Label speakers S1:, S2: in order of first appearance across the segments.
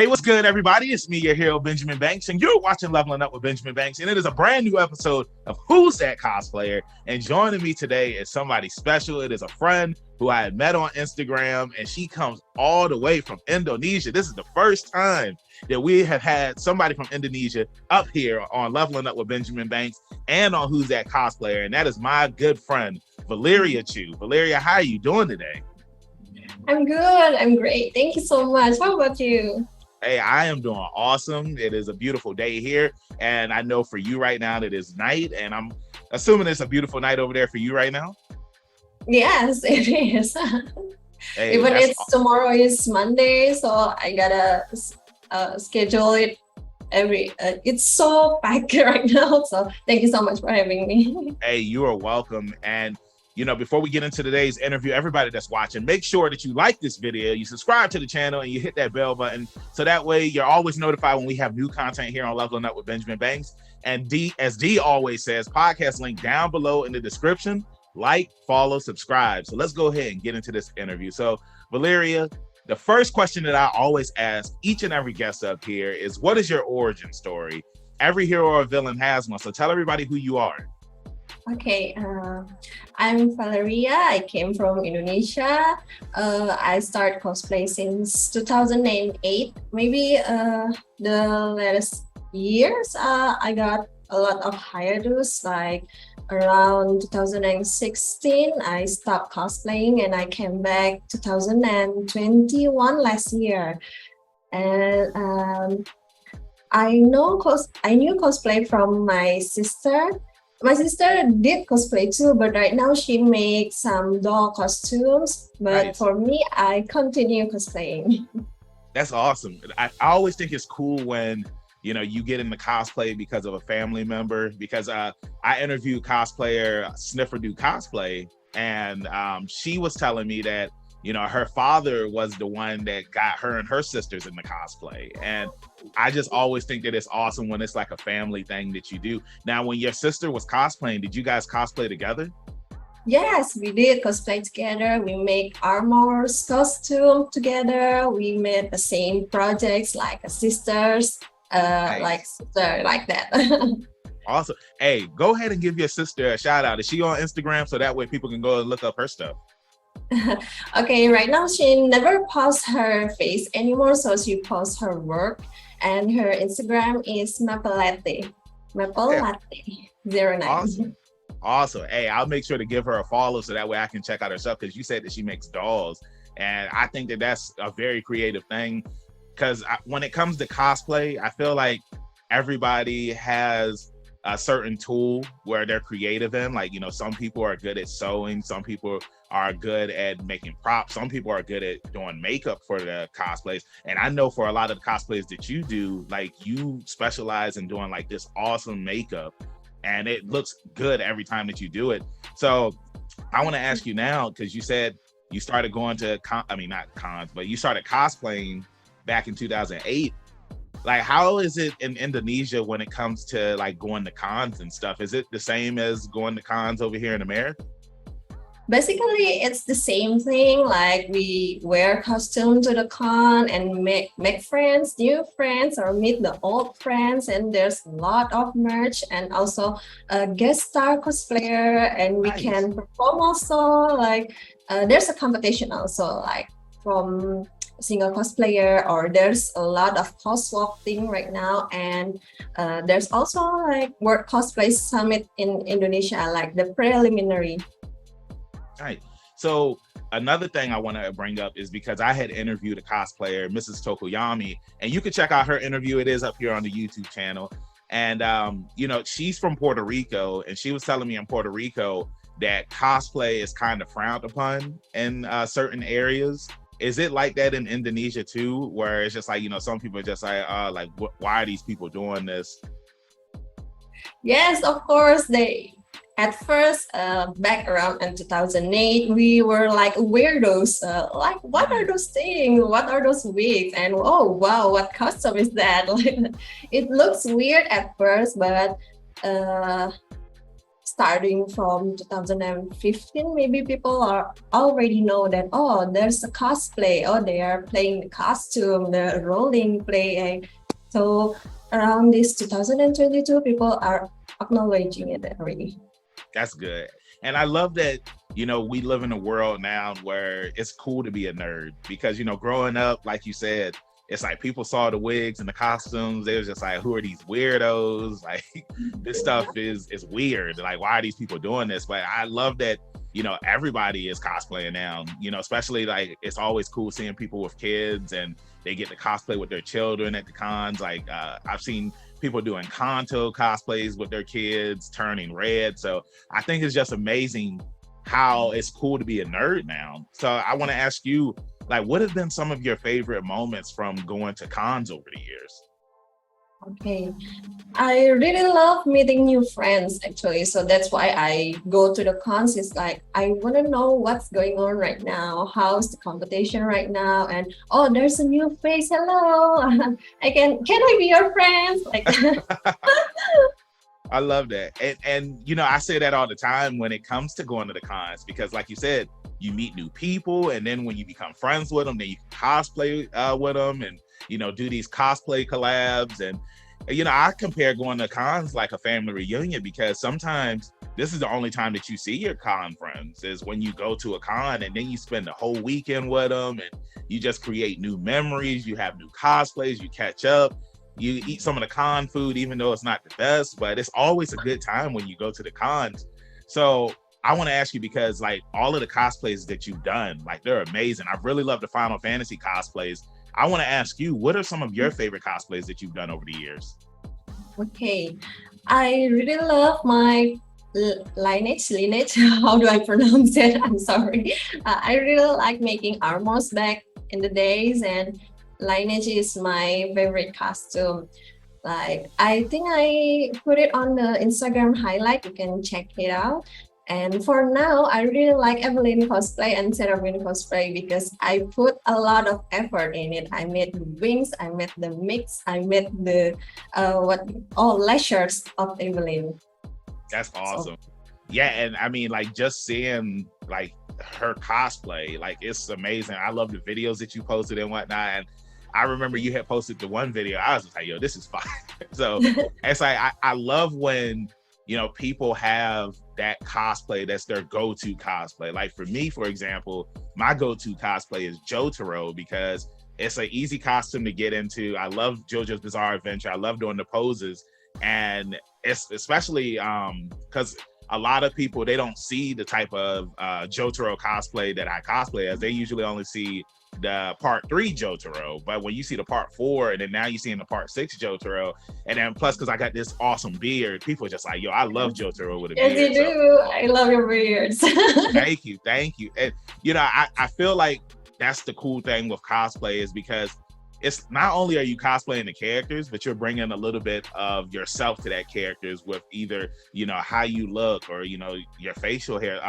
S1: Hey, what's good, everybody? It's me, your hero, Benjamin Banks, and you're watching Leveling Up with Benjamin Banks, and it is a brand new episode of Who's That Cosplayer? And joining me today is somebody special. It is a friend who I had met on Instagram, and she comes all the way from Indonesia. This is the first time that we have had somebody from Indonesia up here on Leveling Up with Benjamin Banks and on Who's That Cosplayer, and that is my good friend, Valeriacchuu. Valeria, how are you doing today?
S2: I'm good. I'm great. Thank you so much. How about you?
S1: Hey, I am doing awesome. It is a beautiful day here. And I know for you right now, it is night. And I'm assuming it's a beautiful night over there for you right now.
S2: Yes, it is.
S1: Hey,
S2: Even it's tomorrow is Monday, so I gotta schedule it it's so packed right now. So thank you so much for having me.
S1: Hey, you are welcome. And before we get into today's interview, everybody that's watching, make sure that you like this video, you subscribe to the channel, and you hit that bell button. So that way you're always notified when we have new content here on Leveling Up with Benjamin Banks. And as D always says, podcast link down below in the description. Like, follow, subscribe. So let's go ahead and get into this interview. So Valeria, the first question that I always ask each and every guest up here is, what is your origin story? Every hero or villain has one. So tell everybody who you are.
S2: Okay, I'm Valeria. I came from Indonesia. I started cosplay since 2008. Maybe the latest years, I got a lot of hiatus. Like around 2016, I stopped cosplaying and I came back 2021 last year. And I knew cosplay from my sister. My sister did cosplay too, but right now she makes some doll costumes. But
S1: Nice.
S2: For me, I continue cosplaying.
S1: That's awesome. I always think it's cool when, you get into cosplay because of a family member, because I interviewed cosplayer Sniffer Do Cosplay, and she was telling me that, her father was the one that got her and her sisters in the cosplay. And I just always think that it's awesome when it's like a family thing that you do. Now, when your sister was cosplaying, did you guys cosplay together?
S2: Yes, we did cosplay together. We make armors, costume together. We made the same projects like a sisters,
S1: Nice.
S2: like that.
S1: Awesome. Hey, go ahead and give your sister a shout out. Is she on Instagram? So that way people can go and look up her stuff.
S2: Okay, right now she never posts her face anymore, so she posts her work, and her Instagram is Maple Latte
S1: Yeah.
S2: 09.
S1: Awesome. Hey, I'll make sure to give her a follow so that way I can check out her stuff, because you said that she makes dolls. And I think that that's a very creative thing, because when it comes to cosplay, I feel like everybody has a certain tool where they're creative in. Like, some people are good at sewing, some people are good at making props, some people are good at doing makeup for the cosplays. And I know for a lot of the cosplays that you do, like, you specialize in doing like this awesome makeup, and it looks good every time that you do it. So I want to ask you now, because you said you started going to not cons, but you started cosplaying back in 2008. Like, how is it in Indonesia when it comes to like going to cons and stuff? Is it the same as going to cons over here in America?
S2: Basically, it's the same thing. Like we wear costume to the con and make friends, new friends, or meet the old friends. And there's a lot of merch and also a guest star cosplayer, and we
S1: Nice.
S2: can perform also. Like there's a competition also, like from single cosplayer, or there's a lot of coswalk thing right now, and there's also like World Cosplay Summit in Indonesia, like the preliminary.
S1: Right. So another thing I want to bring up is because I had interviewed a cosplayer, Mrs. Tokoyami, and you can check out her interview. It is up here on the YouTube channel. And, she's from Puerto Rico, and she was telling me in Puerto Rico that cosplay is kind of frowned upon in certain areas. Is it like that in Indonesia too, where it's just like, some people are just like, why are these people doing this?
S2: Yes, of course. At first, back around in 2008, we were like weirdos. Like, what are those things? What are those wigs? And oh wow, what costume is that? Like, it looks weird at first, but starting from 2015, maybe people are already know that, oh, there's a cosplay, oh, they are playing the costume, the rolling play. So around this 2022, people are acknowledging it already.
S1: That's good. And I love that, we live in a world now where it's cool to be a nerd because, growing up, like you said, it's like people saw the wigs and the costumes. They was just like, who are these weirdos? Like, this stuff is weird. Like, why are these people doing this? But I love that, everybody is cosplaying now, especially like it's always cool seeing people with kids and they get to cosplay with their children at the cons. Like, I've seen people doing Kanto cosplays with their kids, turning red. So I think it's just amazing how it's cool to be a nerd now. So I want to ask you, like, what have been some of your favorite moments from going to cons over the years?
S2: Okay, I really love meeting new friends actually. So that's why I go to the cons. It's like I want to know what's going on right now. How's the competition right now? And oh, there's a new face. Hello, can I be your friends? Like
S1: I love that. And I say that all the time when it comes to going to the cons, because like you said, you meet new people, and then when you become friends with them, then you can cosplay with them and, do these cosplay collabs. And, I compare going to cons like a family reunion, because sometimes this is the only time that you see your con friends is when you go to a con, and then you spend the whole weekend with them and you just create new memories. You have new cosplays, you catch up. You eat some of the con food, even though it's not the best, but it's always a good time when you go to the cons. So I want to ask you, because like all of the cosplays that you've done, like they're amazing. I really love the Final Fantasy cosplays. I want to ask you, what are some of your favorite cosplays that you've done over the years?
S2: okay, I really love my lineage. How do I pronounce it? I'm sorry. I really like making armors back in the days, and lineage is my favorite costume. Like I think I put it on the Instagram highlight. You can check it out. And for now, I really like Evelyn cosplay and Seraphine cosplay because I put a lot of effort in it. I made the wings, I made the mix, I made the all lashes of Evelyn.
S1: That's awesome.
S2: So,
S1: Yeah, and I mean, like just seeing like her cosplay, like it's amazing. I love the videos that you posted and whatnot. And I remember you had posted the one video. I was just like, yo, this is fine. So it's like I love when people have that cosplay that's their go-to cosplay. Like for me, for example, my go-to cosplay is Jotaro because it's an easy costume to get into. I love JoJo's Bizarre Adventure. I love doing the poses, and it's especially because a lot of people, they don't see the type of Jotaro cosplay that I cosplay as. They usually only see the part 3 Jotaro, but when you see the part 4 and then now you see in the part 6 Jotaro, and then plus because I got this awesome beard, people are just like, yo, I love Jotaro with a
S2: yes,
S1: beard.
S2: you do. I love your beards.
S1: Thank you. And I feel like that's the cool thing with cosplay, is because it's not only are you cosplaying the characters, but you're bringing a little bit of yourself to that characters with either, how you look or, your facial hair.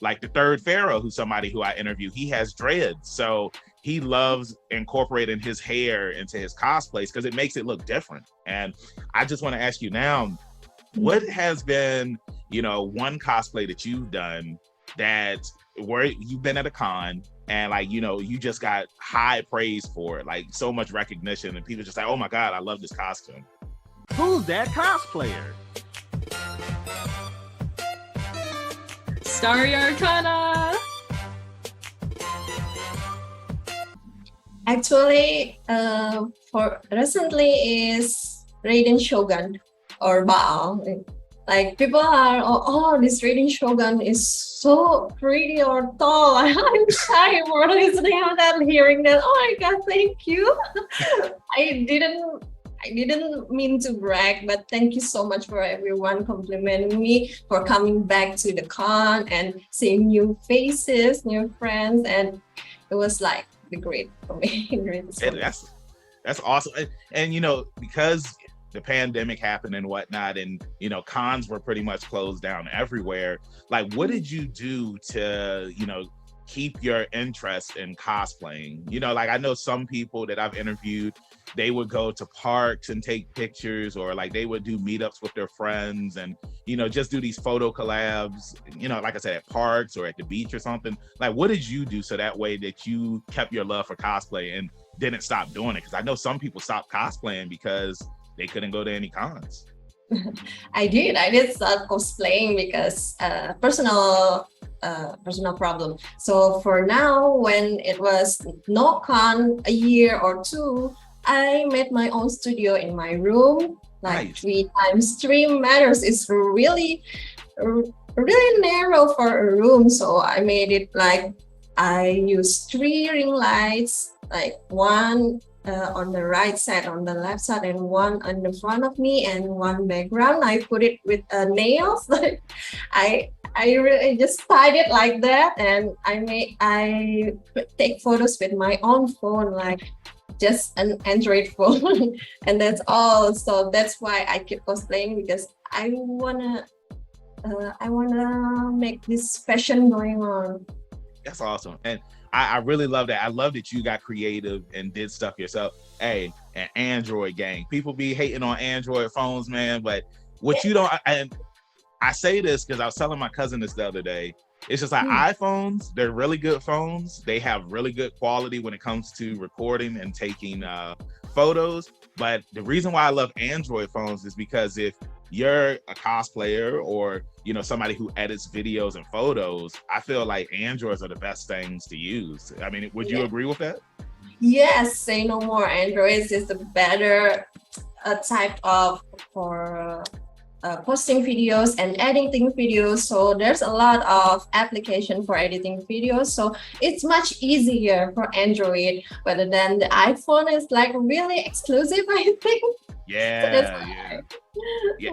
S1: Like the third Pharaoh, who's somebody who I interview, he has dreads. So he loves incorporating his hair into his cosplays because it makes it look different. And I just want to ask you now, what has been, one cosplay that you've done that where you've been at a con and like, you just got high praise for it, like so much recognition, and people just like, oh my God, I love this costume.
S3: Who's that cosplayer?
S4: Starry Arcana!
S2: Actually, for recently is Raiden Shogun or Baal. Like people are, oh, this Raiden Shogun is so pretty or tall. I'm shy for listening to that, hearing that. Oh my God, thank you. I didn't mean to brag, but thank you so much for everyone complimenting me, for coming back to the con and seeing new faces, new friends, and it was like the great for me.
S1: That's awesome. And because the pandemic happened and whatnot, and cons were pretty much closed down everywhere. Like, what did you do to keep your interest in cosplaying? You know, like I know some people that I've interviewed, they would go to parks and take pictures, or like they would do meetups with their friends and, you know, just do these photo collabs, you know, like I said, at parks or at the beach or something. Like, what did you do so that way that you kept your love for cosplay and didn't stop doing it? Because I know some people stopped cosplaying because they couldn't go to any cons.
S2: I did start cosplaying because personal problem. So for now, when it was no con a year or two, I made my own studio in my room, like
S1: Nice.
S2: 3x3 meters. It's really narrow for a room. So I made it like I use 3 ring lights, like one on the right side, on the left side, and one on the front of me, and one background. I put it with nails. Like I really just tied it like that, and I take photos with my own phone, like just an Android phone, and that's all. So that's why I keep cosplaying, because I wanna make this fashion going on.
S1: That's awesome. And I really love that. I love that you got creative and did stuff yourself. Hey, an Android gang. People be hating on Android phones, man, but what you don't, and I say this because I was telling my cousin this the other day. It's just like iPhones, they're really good phones. They have really good quality when it comes to recording and taking photos. But the reason why I love Android phones is because if you're a cosplayer or, you know, somebody who edits videos and photos, I feel like Androids are the best things to use. I mean, would you agree with that?
S2: Yes, say no more. Androids is the better type of for posting videos and editing videos. So there's a lot of application for editing videos. So it's much easier for Android, rather than the iPhone is like really exclusive, I think.
S1: Yeah.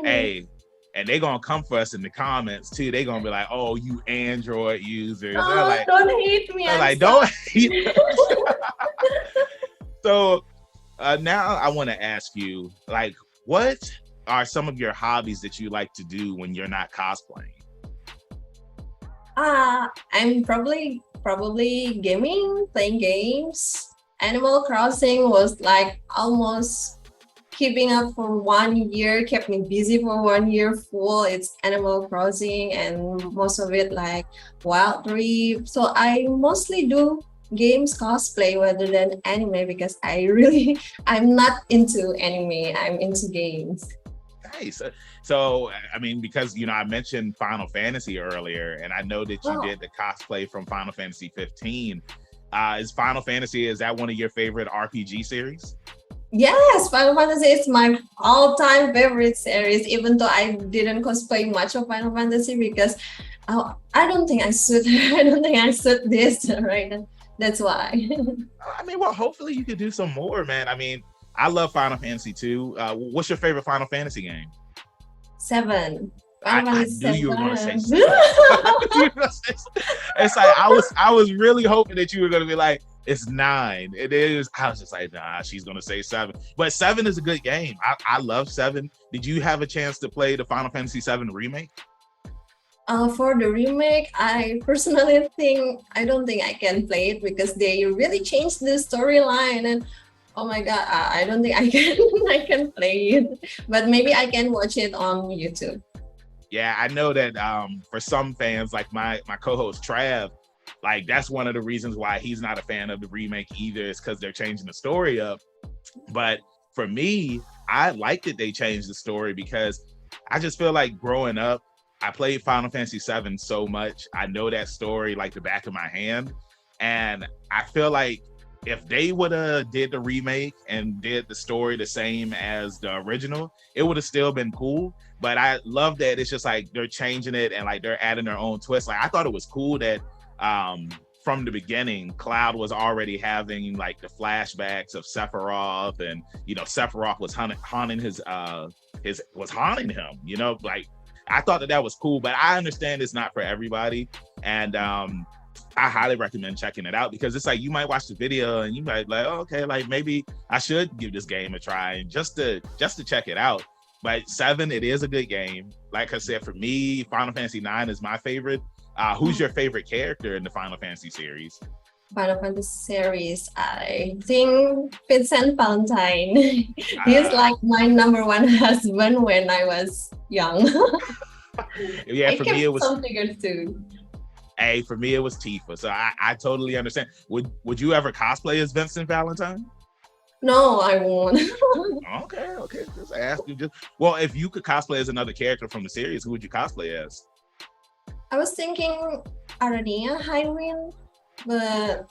S1: Hey, and they're gonna come for us in the comments too. They're gonna be like, "Oh, you Android users."
S2: Oh,
S1: like,
S2: don't hate me.
S1: they're like, "Don't." So now I want to ask you, like, what are some of your hobbies that you like to do when you're not cosplaying?
S2: I'm probably gaming, playing games. Animal Crossing was like almost keeping up for 1 year, kept me busy for 1 year full. It's Animal Crossing, and most of it like Wild Rift. So I mostly do games cosplay rather than anime, because I'm not into anime, I'm into games.
S1: Nice. So, I mean, because, you know, I mentioned Final Fantasy earlier, and I know that you did the cosplay from Final Fantasy 15. Is that one of your favorite RPG series?
S2: Yes, Final Fantasy is my all-time favorite series, even though I didn't cosplay much of Final Fantasy, because I don't think I should. I don't think I should this right now. That's why.
S1: I mean, well, hopefully you could do some more, man. I mean, I love Final Fantasy too. What's your favorite Final Fantasy game?
S2: 7.
S1: I knew you were going to say 7. It's like I was really hoping that you were going to be like, it's 9. It is. I was just like, nah, she's going to say 7. But 7 is a good game. I love 7. Did you have a chance to play the Final Fantasy 7 remake?
S2: For the remake, I personally I don't think I can play it, because they really changed the storyline, and oh my god, I don't think I can I can play it. But maybe I can watch it on YouTube.
S1: Yeah, I know that for some fans, like my co-host Trav, like that's one of the reasons why he's not a fan of the remake either, is because they're changing the story up. But for me, I like that they changed the story, because I just feel like growing up, I played Final Fantasy 7 so much. I know that story like the back of my hand. And I feel like if they would have did the remake and did the story the same as the original, it would have still been cool. But I love that it's just like they're changing it and like they're adding their own twist. Like I thought it was cool that from the beginning, Cloud was already having like the flashbacks of Sephiroth, and you know Sephiroth was haunting him. You know, like I thought that was cool. But I understand it's not for everybody, and I highly recommend checking it out, because it's like you might watch the video and you might be like, oh, okay, like maybe I should give this game a try, and just to check it out. But 7, it is a good game. Like I said, for me, Final Fantasy 9 is my favorite. Who's your favorite character in the Final Fantasy series?
S2: Final Fantasy series, I think Vincent Valentine. He's like my number one husband when I was young.
S1: Yeah,
S2: I
S1: for
S2: kept
S1: me it was.
S2: some figures too.
S1: Hey, for me it was Tifa. So I totally understand. Would you ever cosplay as Vincent Valentine?
S2: No, I won't.
S1: Okay. Just ask you. Well, if you could cosplay as another character from the series, who would you cosplay as?
S2: I was thinking Arania Highwind, but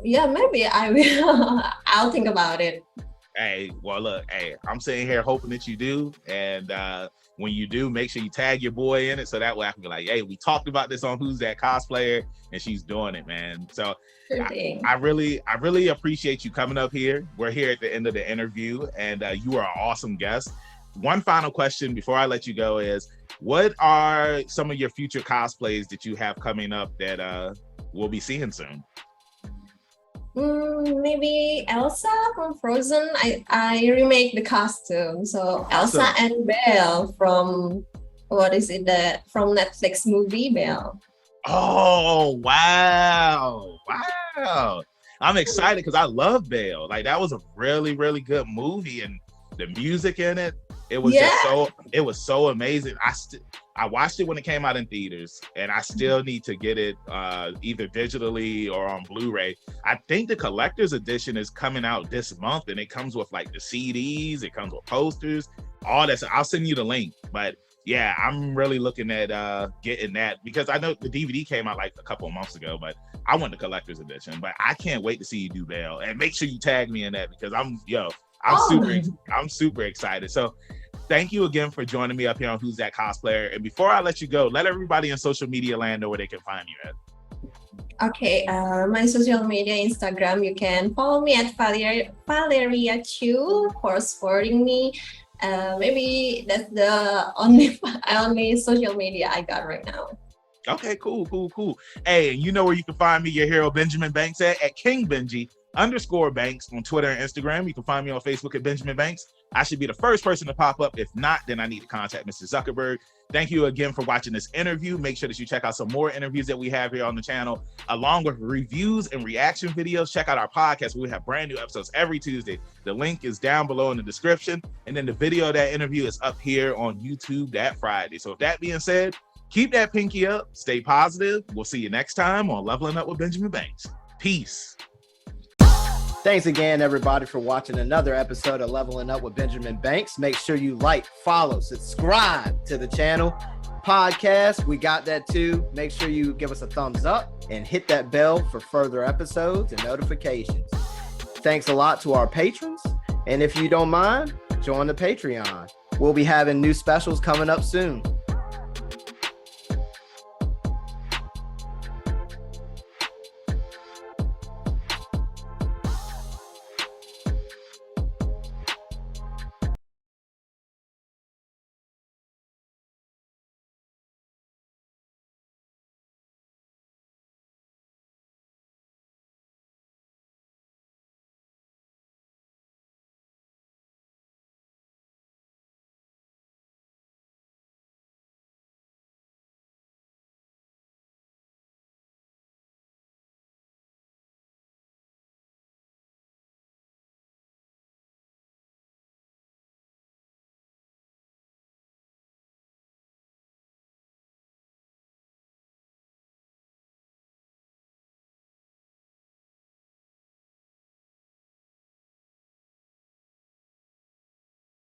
S2: yeah, maybe I will. I'll think about it.
S1: Hey, well, look, hey, I'm sitting here hoping that you do, and when you do, make sure you tag your boy in it, so that way I can be like, hey, we talked about this on Who's That Cosplayer, and she's doing it, man. So I really appreciate you coming up here. We're here at the end of the interview, and you are an awesome guest. One final question before I let you go is, what are some of your future cosplays that you have coming up that we'll be seeing soon?
S2: Maybe Elsa from Frozen. I remake the costume. So
S1: Awesome.
S2: Elsa and Belle from from Netflix movie Belle.
S1: Oh, wow. I'm excited because I love Belle. Like, that was a really, really good movie, and the music in it, it was so amazing. I watched it when it came out in theaters, and I still need to get it either digitally or on Blu-ray. I think the collector's edition is coming out this month, and it comes with like the CDs, it comes with posters, all that. I'll send you the link. But yeah, I'm really looking at getting that, because I know the DVD came out like a couple of months ago, but I want the collector's edition. But I can't wait to see you do Belle, and make sure you tag me in that, because I'm super excited. So thank you again for joining me up here on Who's That Cosplayer. And before I let you go, let everybody in social media land know where they can find you at.
S2: Okay, my social media, Instagram, you can follow me at Valeriacchuu for supporting me. Maybe that's the only social media I got right now.
S1: Okay, cool. Hey, and you know where you can find me, your hero Benjamin Banks at King Benji _Banks on Twitter and Instagram. You can find me on Facebook at Benjamin Banks. I should be the first person to pop up. If not, then I need to contact Mr. Zuckerberg. Thank you again for watching this interview. Make sure that you check out some more interviews that we have here on the channel, along with reviews and reaction videos. Check out our podcast. We have brand new episodes every Tuesday. The link is down below in the description. And then the video of that interview is up here on YouTube that Friday. So with that being said, keep that pinky up, stay positive. We'll see you next time on Leveling Up with Benjamin Banks. Peace.
S4: Thanks again, everybody, for watching another episode of Leveling Up with Benjamin Banks. Make sure you like, follow, subscribe to the channel. Podcast, we got that too. Make sure you give us a thumbs up and hit that bell for further episodes and notifications. Thanks a lot to our patrons. And if you don't mind, join the Patreon. We'll be having new specials coming up soon.